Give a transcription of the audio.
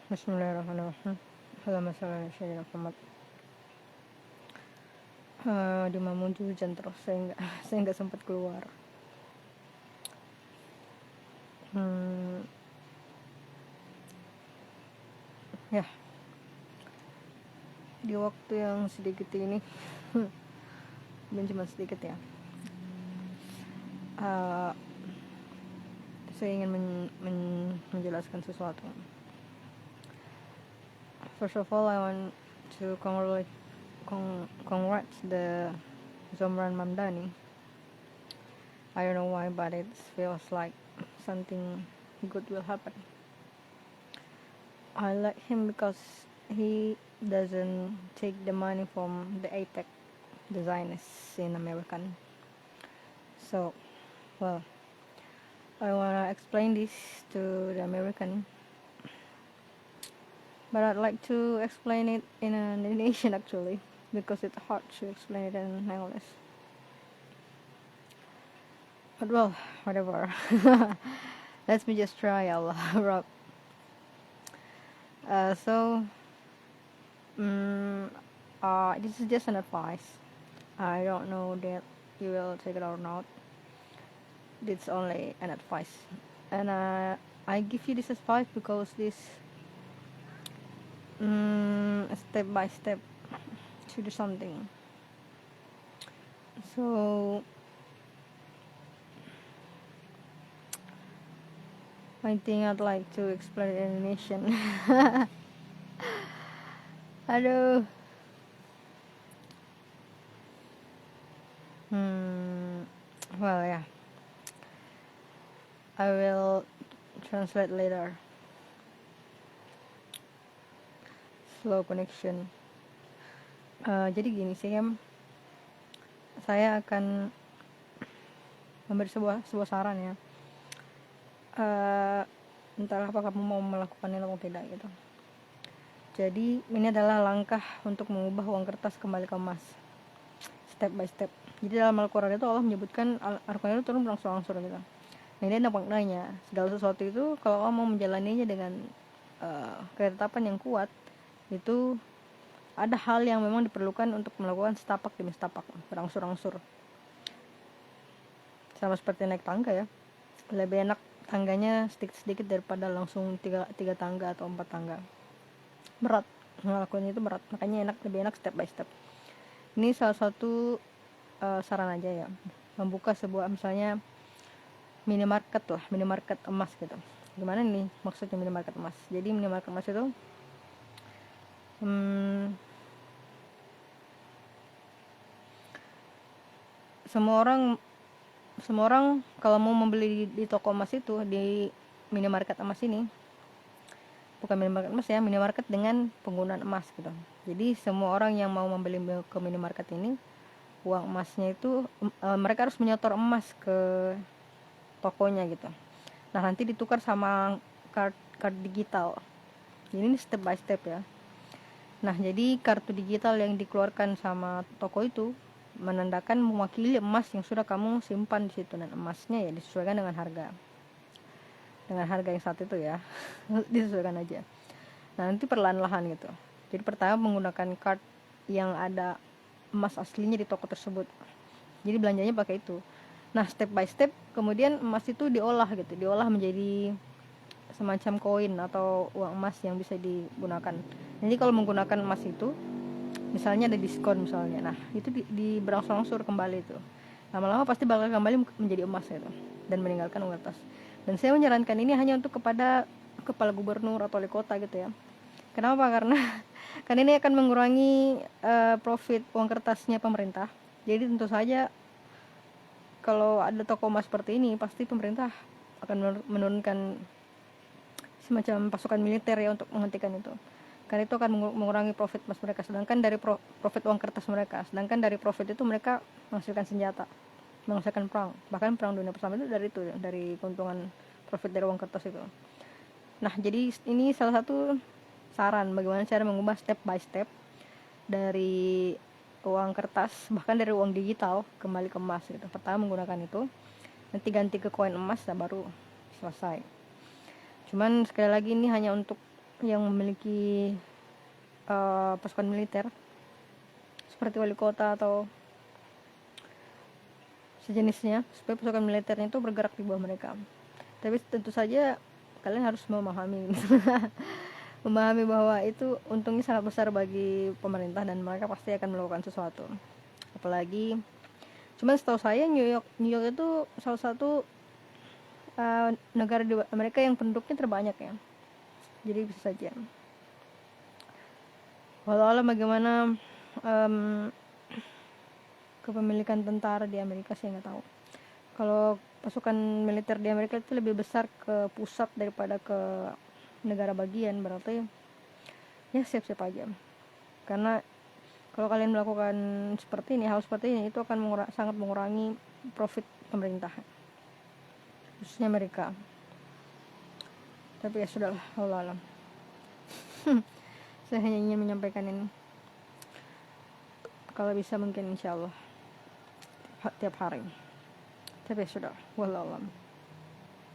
Bismillahirrahmanirrahim. Allahumma shalli ala sayyidina Muhammad. Di Mamuju hujan terus, saya nggak sempat keluar. Ya, di waktu yang sedikit ini, dan cuma sedikit ya, saya ingin menjelaskan sesuatu. First of all, I want to congrats the Zomran Mamdani. I don't know why, but it feels like something good will happen. I like him because he doesn't take the money from the APEC designers in American. So, well, I wanna explain this to the American, but I'd like to explain it in Indonesian actually, because it's hard to explain it in English. But well, whatever. Let me just try, Allah. Rob. This is just an advice. I don't know that you will take it or not. It's only an advice, and I give you this advice because this step by step to do something. So I think I'd like to explain it in Indonesian. Aduh. Well, yeah. I will translate later. Slow connection. Jadi gini sih, saya akan memberi sebuah saran ya. Entahlah apakah kamu mau melakukannya atau tidak gitu. Jadi ini adalah langkah untuk mengubah uang kertas kembali ke emas, step by step. Jadi dalam Al-Quran itu Allah menyebutkan Al-Quran itu turun berangsur-angsur gitu. Nah ini ada maknanya. Segala sesuatu itu kalau kamu mau menjalaninya dengan ketetapan yang kuat, itu ada hal yang memang diperlukan untuk melakukan setapak demi setapak, berangsur-angsur. Sama seperti naik tangga ya. Lebih enak tangganya sedikit-sedikit daripada langsung tiga tangga atau 4 tangga. Berat, ngelakuin itu berat, makanya lebih enak step by step. Ini salah satu saran aja ya, membuka sebuah misalnya minimarket emas gitu. Gimana nih maksudnya minimarket emas? Jadi minimarket emas itu semua orang kalau mau membeli di toko emas itu, di minimarket emas ini, bukan minimarket emas ya, minimarket dengan penggunaan emas gitu. Jadi semua orang yang mau membeli ke minimarket ini, uang emasnya itu mereka harus menyetor emas ke tokonya gitu. Nah nanti ditukar sama card digital. Jadi ini step by step ya. Nah jadi kartu digital yang dikeluarkan sama toko itu menandakan mewakili emas yang sudah kamu simpan di situ, dan emasnya ya disesuaikan dengan harga yang saat itu ya. Disesuaikan aja. Nah nanti perlahan-lahan gitu. Jadi pertama menggunakan card yang ada emas aslinya di toko tersebut. Jadi belanjanya pakai itu. Nah step by step kemudian emas itu diolah menjadi semacam koin atau uang emas yang bisa digunakan. Jadi kalau menggunakan emas itu, misalnya ada diskon misalnya, nah itu di berangsur-angsur kembali itu. Lama-lama pasti bakal kembali menjadi emas gitu, dan meninggalkan uang kertas. Dan saya menyarankan ini hanya untuk kepada kepala gubernur atau wali kota gitu ya. Kenapa? Karena ini akan mengurangi profit uang kertasnya pemerintah. Jadi tentu saja kalau ada toko emas seperti ini, pasti pemerintah akan menurunkan semacam pasukan militer ya untuk menghentikan itu. Karena itu akan mengurangi profit emas mereka, sedangkan dari profit uang kertas mereka, sedangkan dari profit itu mereka menghasilkan senjata, menghasilkan perang. Bahkan perang dunia pertama itu dari keuntungan profit dari uang kertas itu. Nah jadi ini salah satu saran bagaimana cara mengubah step by step dari uang kertas, bahkan dari uang digital kembali ke emas gitu. Pertama menggunakan itu, nanti ganti ke koin emas, nah baru selesai. Cuman sekali lagi ini hanya untuk yang memiliki pasukan militer seperti wali kota atau sejenisnya, supaya pasukan militernya itu bergerak di bawah mereka. Tapi tentu saja kalian harus memahami memahami bahwa itu untungnya sangat besar bagi pemerintah dan mereka pasti akan melakukan sesuatu. Apalagi cuman setahu saya New York itu salah satu negara di Amerika yang penduduknya terbanyak ya, jadi bisa saja. Walau alam bagaimana kepemilikan tentara di Amerika, saya nggak tahu. Kalau pasukan militer di Amerika itu lebih besar ke pusat daripada ke negara bagian, berarti ya siap-siap aja. Karena kalau kalian melakukan seperti ini, hal seperti ini, itu akan sangat mengurangi profit pemerintah, khususnya Amerika. Tapi ya sudahlah, Allah alam. Saya hanya ingin menyampaikan ini. Kalau bisa mungkin insya Allah tiap hari. Tapi ya sudah, wallahu alam.